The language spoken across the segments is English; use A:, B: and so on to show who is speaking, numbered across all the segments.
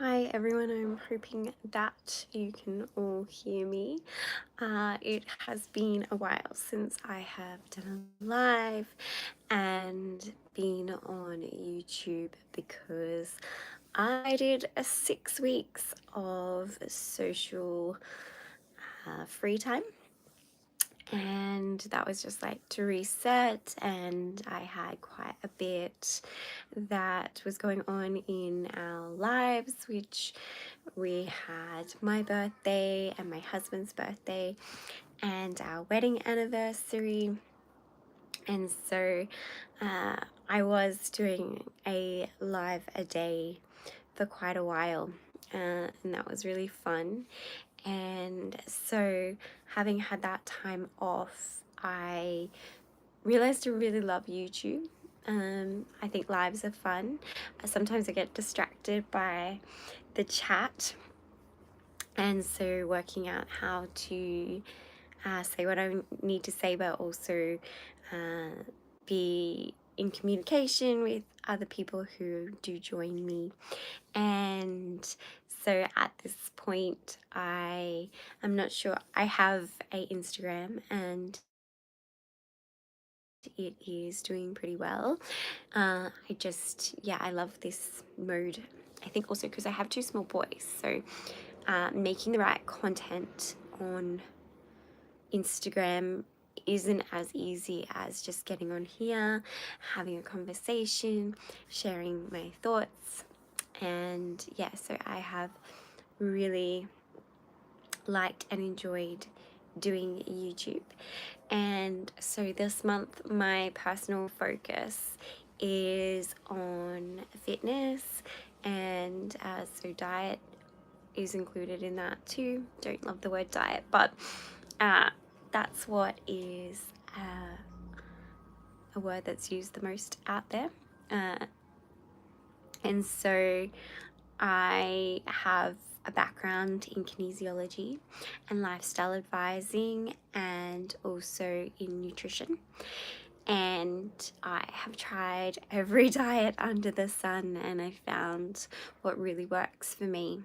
A: Hi everyone, I'm hoping that you can all hear me. It has been a while since I have done a live and been on YouTube because I did a 6 weeks of social free time, and that was just like to reset, and I had quite a bit that was going on in our lives, which we had my birthday and my husband's birthday and our wedding anniversary. And so uh, I was doing a live a day for quite a while, and that was really fun. And so, having had that time off, I realized I really love YouTube. I think lives are fun. Sometimes I get distracted by the chat, and so working out how to say what I need to say, but also be in communication with other people who do join me. And so at this point, I'm not sure. I have a Instagram, and it is doing pretty well. I love this mode. I think also because I have two small boys, so making the right content on Instagram isn't as easy as just getting on here, having a conversation, sharing my thoughts. And yeah, so I have really liked and enjoyed doing YouTube. And so this month, my personal focus is on fitness, and so diet is included in that too. Don't love the word diet, but uh, that's what is a word that's used the most out there. Uh, and so I have a background in kinesiology and lifestyle advising, and also in nutrition. And I have tried every diet under the sun, and I found what really works for me.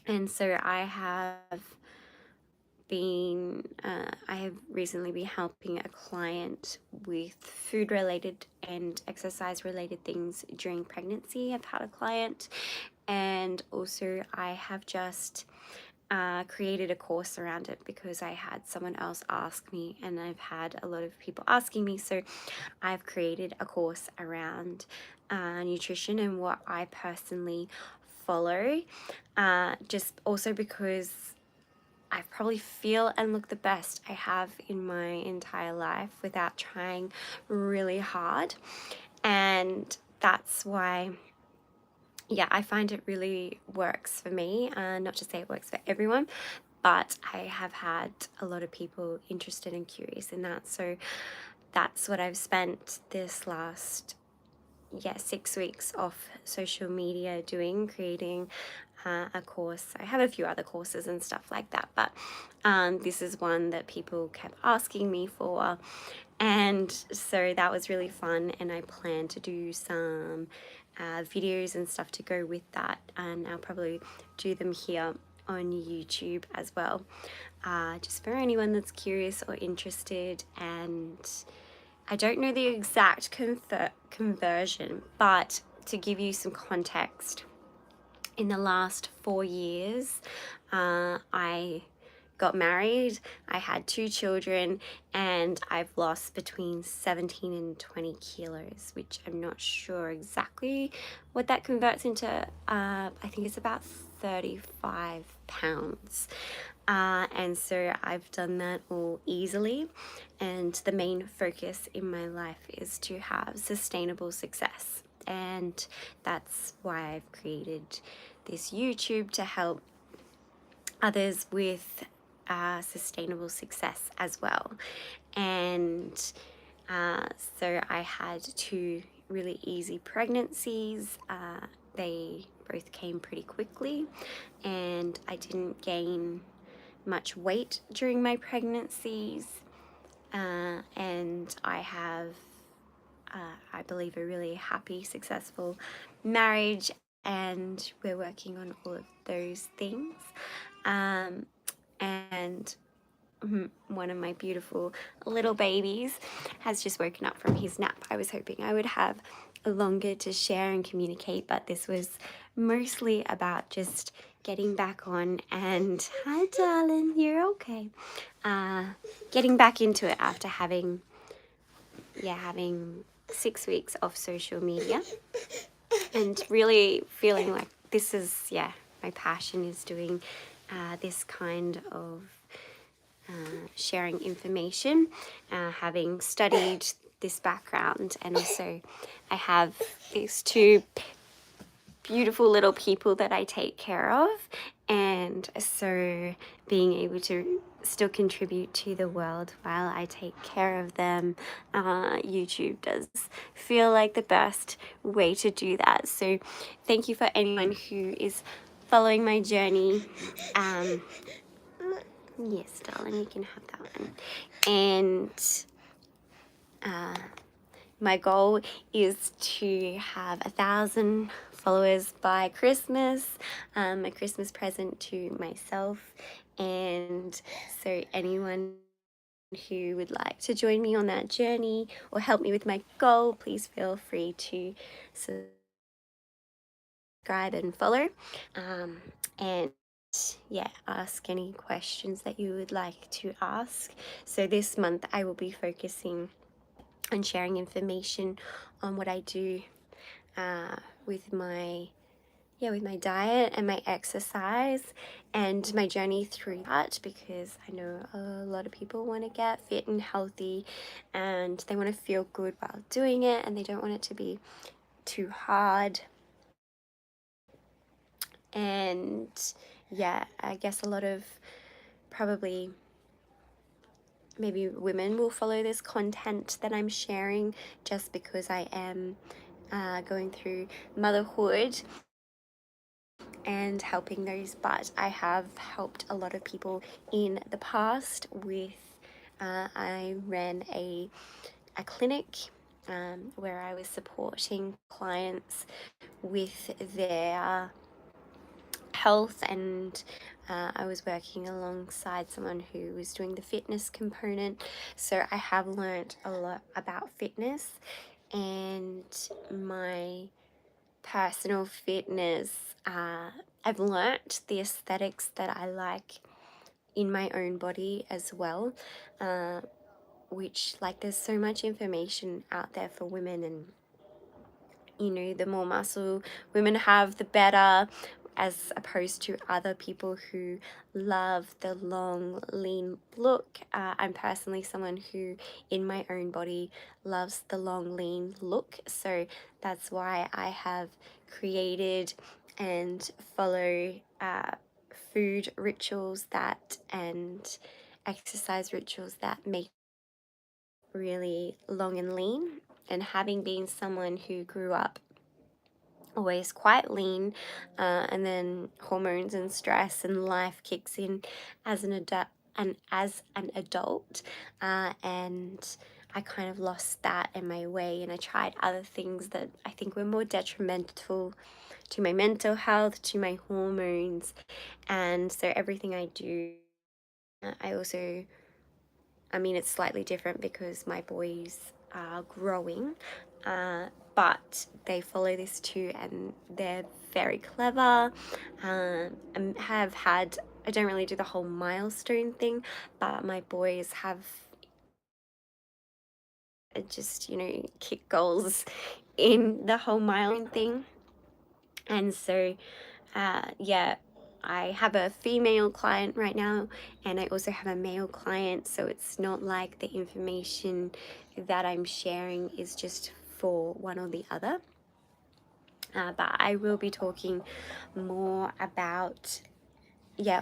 A: And so I have recently been helping a client with food related and exercise related things during pregnancy. I've had a client, and also I have just created a course around it because I had someone else ask me, and I've had a lot of people asking me. So I've created a course around nutrition and what I personally follow, just also because I probably feel and look the best I have in my entire life without trying really hard. And that's why, yeah, I find it really works for me. Not to say it works for everyone, but I have had a lot of people interested and curious in that. So that's what I've spent this last 6 weeks off social media doing, creating a course. I have a few other courses and stuff like that, but this is one that people kept asking me for. And so that was really fun, and I plan to do some videos and stuff to go with that, and I'll probably do them here on YouTube as well, just for anyone that's curious or interested. And I don't know the exact conversion, but to give you some context, in the last 4 years, I got married, I had 2 children, and I've lost between 17 and 20 kilos, which I'm not sure exactly what that converts into. I think it's about 35 pounds. And so I've done that all easily. And the main focus in my life is to have sustainable success. And that's why I've created this YouTube to help others with sustainable success as well. And so I had 2 really easy pregnancies. They both came pretty quickly, and I didn't gain much weight during my pregnancies. And I have, I believe, a really happy, successful marriage and we're working on all of those things. And one of my beautiful little babies has just woken up from his nap. I was hoping I would have longer to share and communicate, but this was mostly about just getting back on. And hi darling, you're okay. Getting back into it after having 6 weeks off social media, and really feeling like this is my passion is doing this kind of sharing information, having studied this background, and also I have these two beautiful little people that I take care of, and so being able to still contribute to the world while I take care of them, YouTube does feel like the best way to do that. So thank you for anyone who is following my journey. Yes, darling, you can have that one. And my goal is to have 1,000 followers by Christmas, a Christmas present to myself. And so anyone who would like to join me on that journey or help me with my goal, please feel free to subscribe and follow. And ask any questions that you would like to ask. So this month I will be focusing on sharing information on what I do with my diet and my exercise and my journey through that, because I know a lot of people want to get fit and healthy and they want to feel good while doing it, and they don't want it to be too hard. And I guess a lot of probably maybe women will follow this content that I'm sharing just because I am going through motherhood and helping those, but I have helped a lot of people in the past with I ran a clinic where I was supporting clients with their health, and I was working alongside someone who was doing the fitness component. So I have learned a lot about fitness and my personal fitness. I've learnt the aesthetics that I like in my own body as well, which, like, there's so much information out there for women, and the more muscle women have, the better, as opposed to other people who love the long, lean look. I'm personally someone who, in my own body, loves the long, lean look. So that's why I have created and follow food rituals and exercise rituals that make really long and lean. And having been someone who grew up always quite lean, and then hormones and stress and life kicks in as an adult, and I kind of lost that in my way, and I tried other things that I think were more detrimental to my mental health, to my hormones. And so everything I do, I also, it's slightly different because my boys are growing, but they follow this too, and they're very clever. And I don't really do the whole milestone thing, but my boys have just, kick goals in the whole milestone thing. And so, I have a female client right now, and I also have a male client, so it's not like the information that I'm sharing is just for one or the other. But I will be talking more about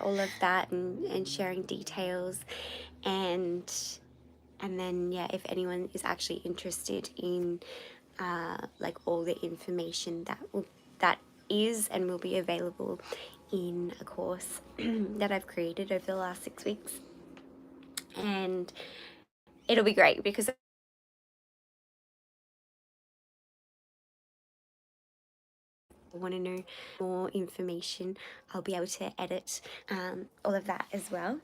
A: all of that, and sharing details, and then if anyone is actually interested in like all the information that is and will be available in a course that I've created over the last 6 weeks. And it'll be great because want to know more information, I'll be able to edit all of that as well.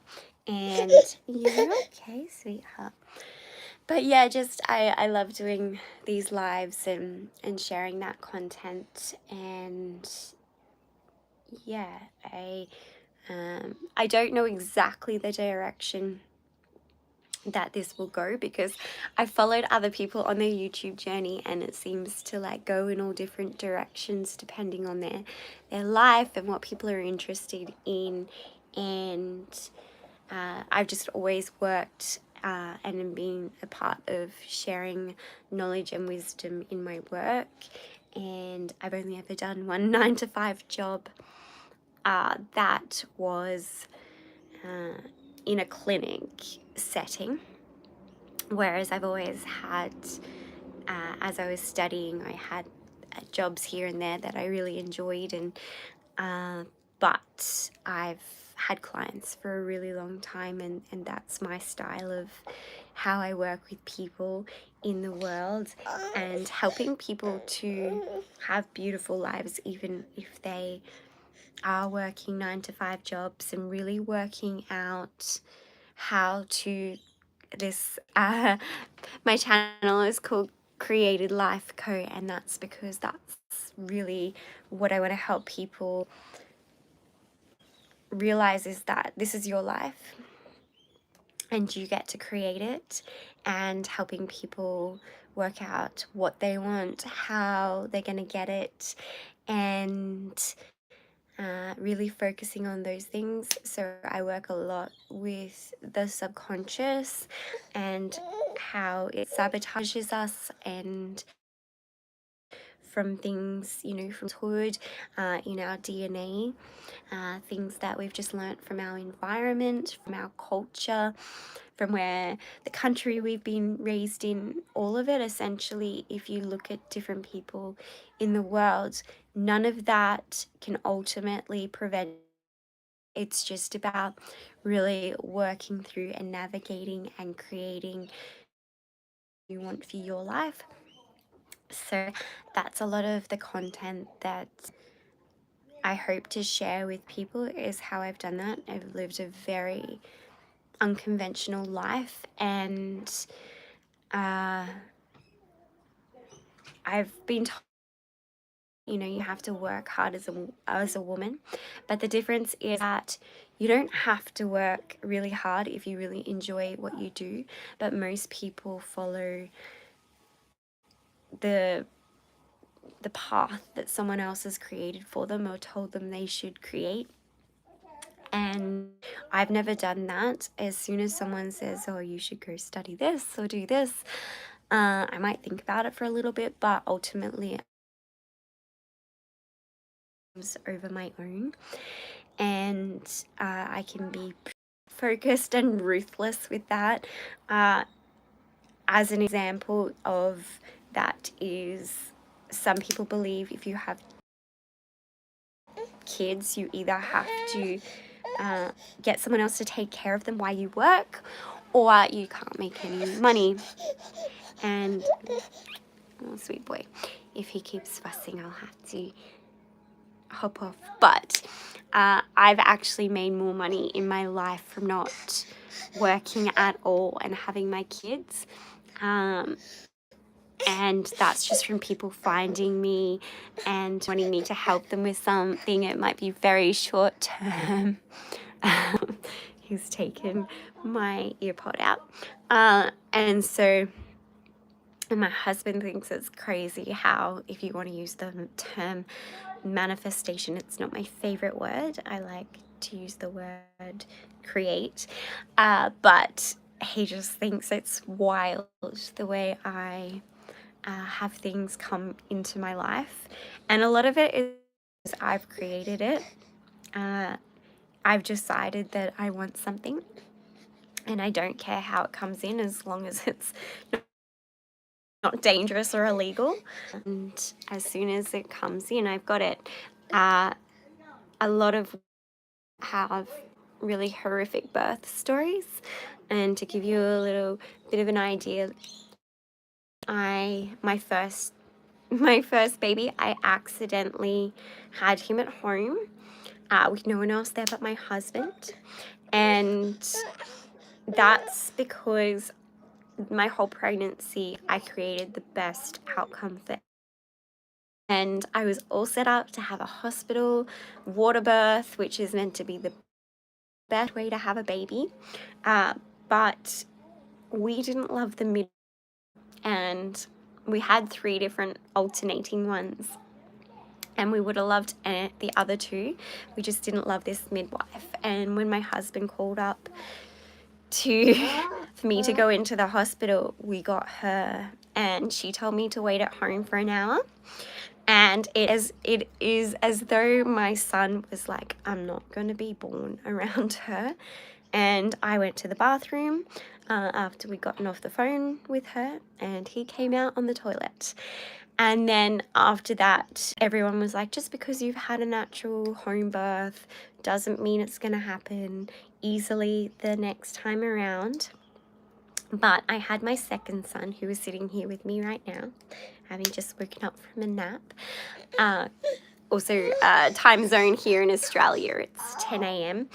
A: And you're okay, sweetheart. But yeah, just I love doing these lives and sharing that content. And yeah, I don't know exactly the direction that this will go, because I followed other people on their YouTube journey, and it seems to like go in all different directions depending on their life and what people are interested in. And I've just always worked and been a part of sharing knowledge and wisdom in my work. And I've only ever done one 9-to-5 job that was in a clinic setting. Whereas I've always had, as I was studying, I had jobs here and there that I really enjoyed, and but I've had clients for a really long time, and that's my style of how I work with people in the world, and helping people to have beautiful lives even if they are working 9-to-5 jobs, and really working out how to this my channel is called Created Life Co, and that's because that's really what I want to help people realize, is that this is your life and you get to create it, and helping people work out what they want, how they're going to get it, and really focusing on those things. So I work a lot with the subconscious and how it sabotages us, and from things, from childhood, in our DNA, things that we've just learnt from our environment, from our culture, from where the country we've been raised in, all of it essentially. If you look at different people in the world, none of that can ultimately prevent. It's just about really working through and navigating and creating what you want for your life. So that's a lot of the content that I hope to share with people, is how I've done that. I've lived a very unconventional life, and I've been told, you have to work hard as a woman, but the difference is that you don't have to work really hard if you really enjoy what you do. But most people follow the path that someone else has created for them or told them they should create. And I've never done that. As soon as someone says, oh, you should go study this or do this, I might think about it for a little bit, but ultimately it's over my own. And I can be focused and ruthless with that. As an example of that is, some people believe if you have kids, you either have to get someone else to take care of them while you work, or you can't make any money. And oh, sweet boy, if he keeps fussing, I'll have to hop off. But I've actually made more money in my life from not working at all and having my kids. And that's just from people finding me and wanting me to help them with something. It might be very short term. He's taken my earpod out. And so my husband thinks it's crazy how, if you want to use the term manifestation, it's not my favorite word. I like to use the word create. But he just thinks it's wild the way I have things come into my life. And a lot of it is I've created it. I've decided that I want something, and I don't care how it comes in, as long as it's not dangerous or illegal. And as soon as it comes in, I've got it. A lot of have really horrific birth stories, and to give you a little bit of an idea, my first my first baby, I accidentally had him at home with no one else there but my husband. And that's because my whole pregnancy, I created the best outcome for. And I was all set up to have a hospital water birth, which is meant to be the best way to have a baby. But we didn't love the mid, and we had 3 different alternating ones. And we would have loved the other 2. We just didn't love this midwife. And when my husband called up for me to go into the hospital, we got her, and she told me to wait at home for an hour. And it is as though my son was like, I'm not going to be born around her. And I went to the bathroom after we'd gotten off the phone with her, and he came out on the toilet. And then after that, everyone was like, just because you've had a natural home birth doesn't mean it's going to happen easily the next time around. But I had my second son, who is sitting here with me right now, having just woken up from a nap. Also, time zone here in Australia, it's 10 a.m.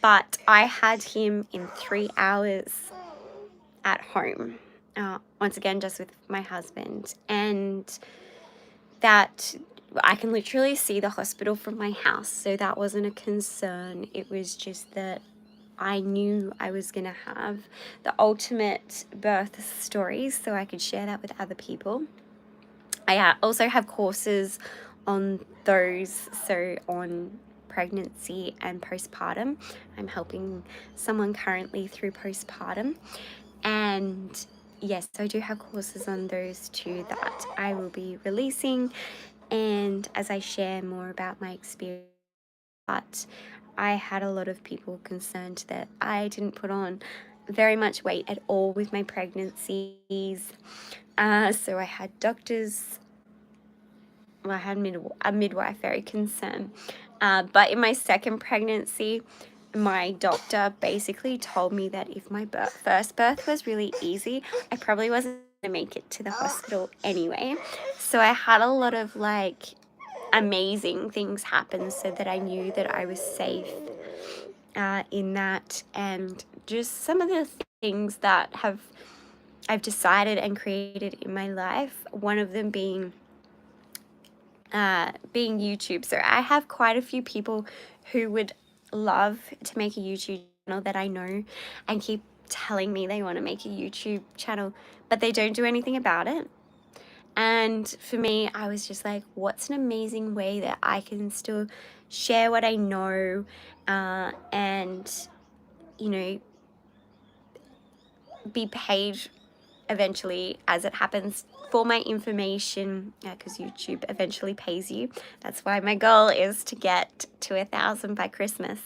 A: But I had him in 3 hours at home. Once again, just with my husband. And that I can literally see the hospital from my house, so that wasn't a concern. It was just that I knew I was going to have the ultimate birth stories, so I could share that with other people. I also have courses on those, so on pregnancy and postpartum. I'm helping someone currently through postpartum, and yes, I do have courses on those too that I will be releasing, and as I share more about my experience. But I had a lot of people concerned that I didn't put on very much weight at all with my pregnancies. So I had doctors, well, I had a midwife very concerned. But in my second pregnancy, my doctor basically told me that if my first birth was really easy, I probably wasn't going to make it to the hospital anyway. So I had a lot of amazing things happen, so that I knew that I was safe in that. And just some of the things that I've decided and created in my life, one of them being YouTube. So I have quite a few people who would love to make a YouTube channel that I know, and keep telling me they want to make a YouTube channel, but they don't do anything about it. And for me, I was just like, what's an amazing way that I can still share what I know, and, be paid eventually as it happens for my information, because YouTube eventually pays you. That's why my goal is to get to 1,000 by Christmas,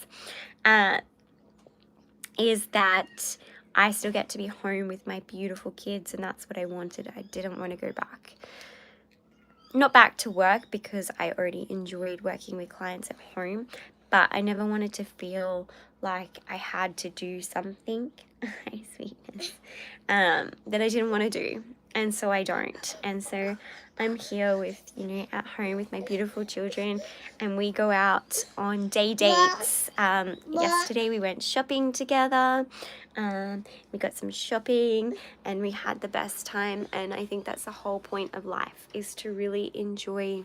A: is that I still get to be home with my beautiful kids, and that's what I wanted. I didn't want to go back. Not back to work, because I already enjoyed working with clients at home, but I never wanted to feel like I had to do something, my sweetness, that I didn't want to do. And so I don't. And so I'm here with, at home with my beautiful children, and we go out on day dates. Yesterday we went shopping together. We got some shopping, and we had the best time. And I think that's the whole point of life, is to really enjoy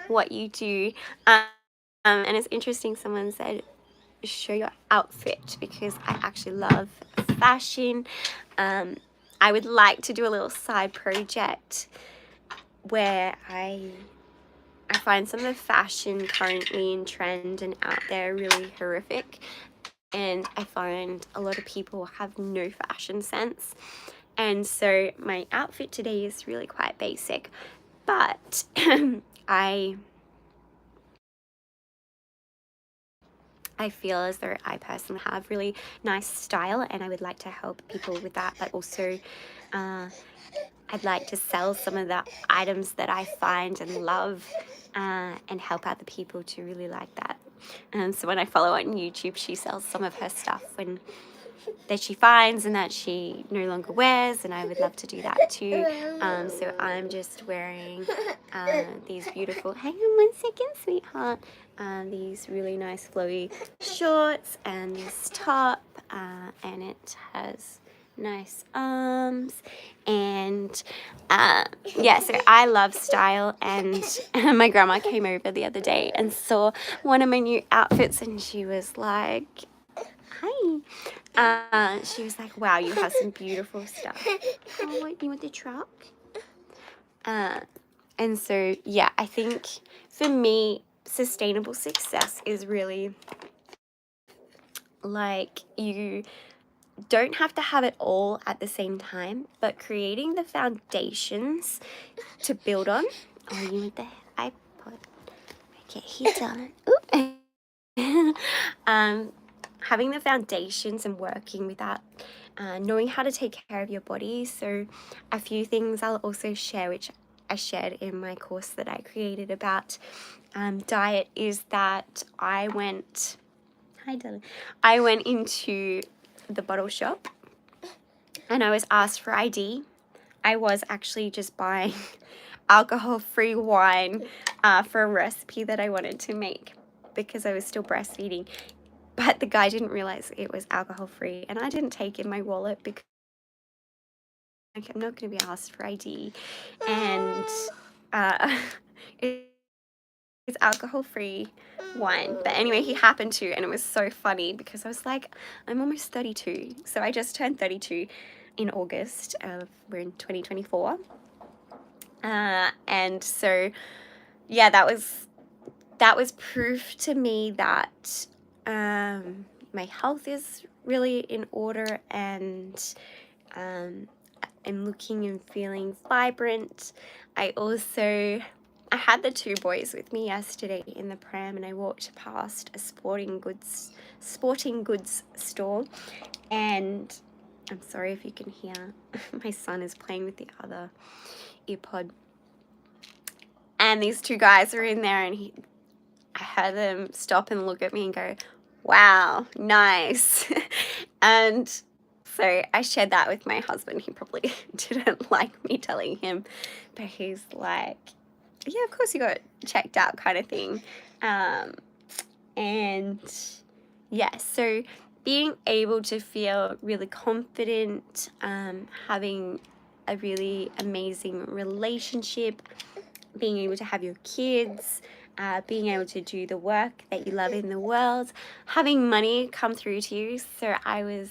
A: what you do. And it's interesting, someone said, show your outfit, because I actually love fashion. I would like to do a little side project where I find some of the fashion currently in trend and out there really horrific, and I find a lot of people have no fashion sense. And so my outfit today is really quite basic, but I feel as though I personally have really nice style, and I would like to help people with that. But also, I'd like to sell some of the items that I find and love, and help out the people to really like that. So when I follow on YouTube, she sells some of her stuff, and that she finds and that she no longer wears, and I would love to do that too. So I'm just wearing these beautiful, hang on 1 second, sweetheart, these really nice flowy shorts and this top, and it has nice arms, and yeah, so I love style. And my grandma came over the other day and saw one of my new outfits, and she was like, hi. She was like, wow, you have some beautiful stuff. Oh, what, you want the truck? And so, yeah, I think for me, sustainable success is really like, you don't have to have it all at the same time, but creating the foundations to build on. Oh, you want the iPod? Okay, he's on. Ooh. Having the foundations and working with that, knowing how to take care of your body. So a few things I'll also share, which I shared in my course that I created about diet, is that I went into the bottle shop and I was asked for ID. I was actually just buying alcohol-free wine for a recipe that I wanted to make because I was still breastfeeding. But the guy didn't realize it was alcohol-free, and I didn't take in my wallet because I'm not going to be asked for ID. And it's alcohol-free wine. But anyway, he happened to, and it was so funny because I was like, I'm almost 32. So I just turned 32 in August. We're in 2024. And so, yeah, that was proof to me that my health is really in order, and I'm looking and feeling vibrant. I had the 2 boys with me yesterday in the pram, and I walked past a sporting goods store, and I'm sorry if you can hear, my son is playing with the other earpod, and these 2 guys are in there, and I heard them stop and look at me and go, wow, nice. And so I shared that with my husband. He probably didn't like me telling him, but he's like, yeah, of course you got checked out, kind of thing. And yeah, so being able to feel really confident, having a really amazing relationship, being able to have your kids, being able to do the work that you love in the world, having money come through to you. So I was,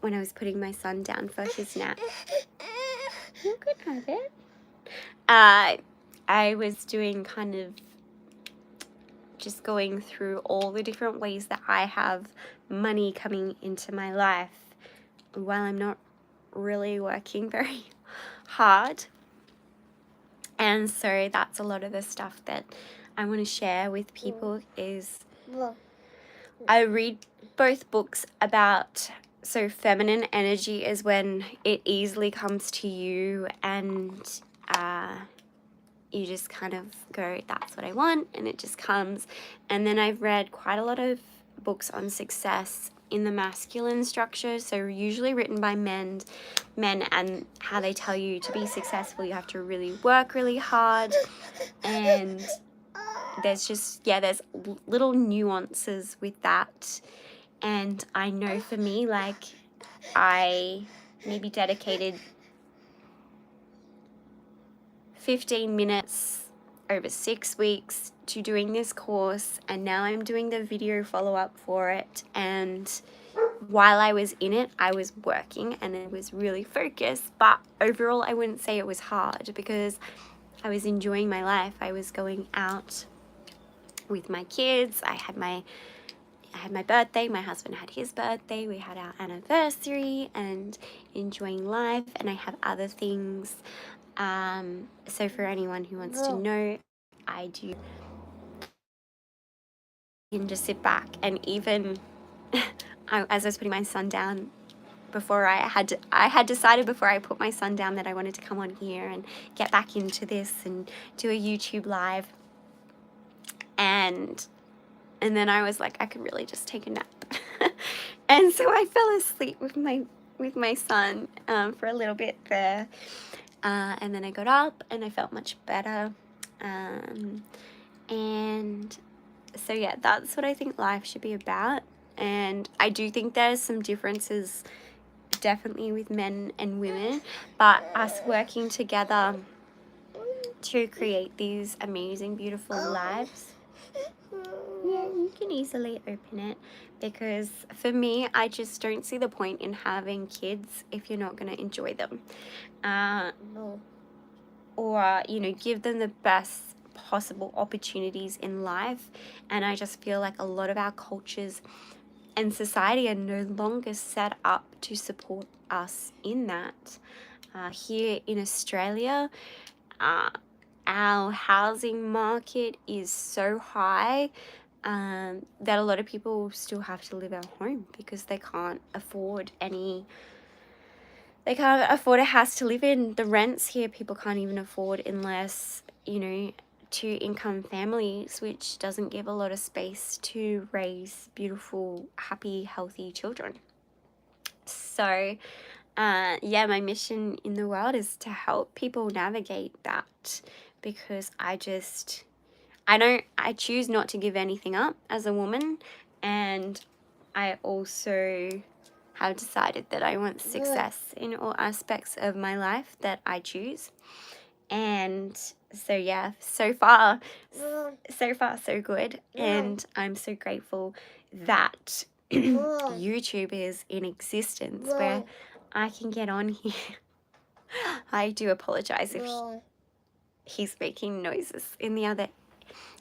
A: when I was putting my son down for his nap, you could have it. I was doing kind of just going through all the different ways that I have money coming into my life while I'm not really working very hard. And so that's a lot of the stuff that I want to share with people. Is I read both books about, so feminine energy is when it easily comes to you, and you just kind of go, that's what I want, and it just comes. And then I've read quite a lot of books on success in the masculine structure, so usually written by men, and how they tell you to be successful, you have to really work really hard. And there's just, yeah, there's little nuances with that. And I know for me, like, I maybe dedicated 15 minutes over 6 weeks to doing this course, and now I'm doing the video follow-up for it. And while I was in it, I was working and it was really focused, but overall I wouldn't say it was hard because I was enjoying my life. I was going out with my kids. I had my birthday, my husband had his birthday, we had our anniversary, and enjoying life. And I have other things. So for anyone who wants to know, I do, you can just sit back. And even as I was putting my son down, before I had decided before I put my son down that I wanted to come on here and get back into this and do a YouTube live. And then I was like, I could really just take a nap. And so I fell asleep with my son for a little bit there, and then I got up and I felt much better, and so yeah, that's what I think life should be about. And I do think there's some differences definitely with men and women, but us working together to create these amazing, beautiful lives. Yeah, you can easily open it, because for me, I just don't see the point in having kids if you're not going to enjoy them, or give them the best possible opportunities in life. And I just feel like a lot of our cultures and society are no longer set up to support us in that. Here in Australia, our housing market is so high that a lot of people still have to live at home because they can't afford a house to live in. The rents here people can't even afford unless, two-income families, which doesn't give a lot of space to raise beautiful, happy, healthy children. So, my mission in the world is to help people navigate that, because I choose not to give anything up as a woman, and I also have decided that I want success in all aspects of my life that I choose. And so yeah, so far so good. And I'm so grateful that YouTube is in existence, where I can get on here. I do apologize if he's making noises in the other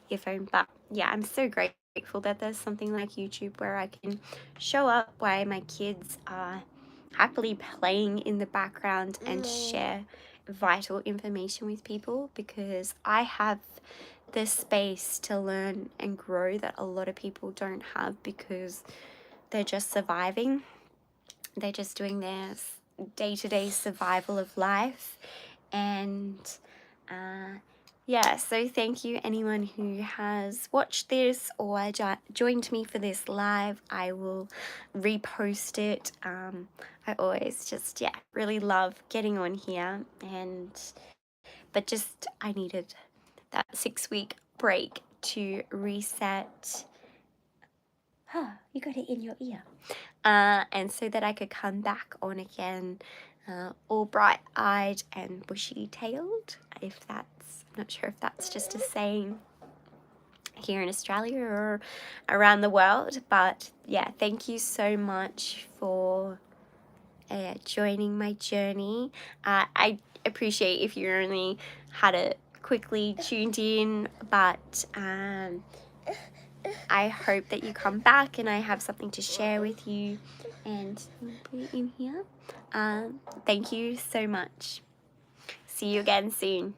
A: earphone, but yeah, I'm so grateful that there's something like YouTube where I can show up while my kids are happily playing in the background and share vital information with people, because I have the space to learn and grow that a lot of people don't have, because they're just surviving. They're just doing their day-to-day survival of life. And so thank you anyone who has watched this or joined me for this live. I will repost it. I always just really love getting on here, but I needed that 6-week break to reset. You got it in your ear. And so that I could come back on again, all bright-eyed and bushy-tailed. I'm not sure if that's just a saying here in Australia or around the world, but yeah, thank you so much for joining my journey. I appreciate if you only had it quickly tuned in, but I hope that you come back and I have something to share with you. And put it in here. Thank you so much. See you again soon.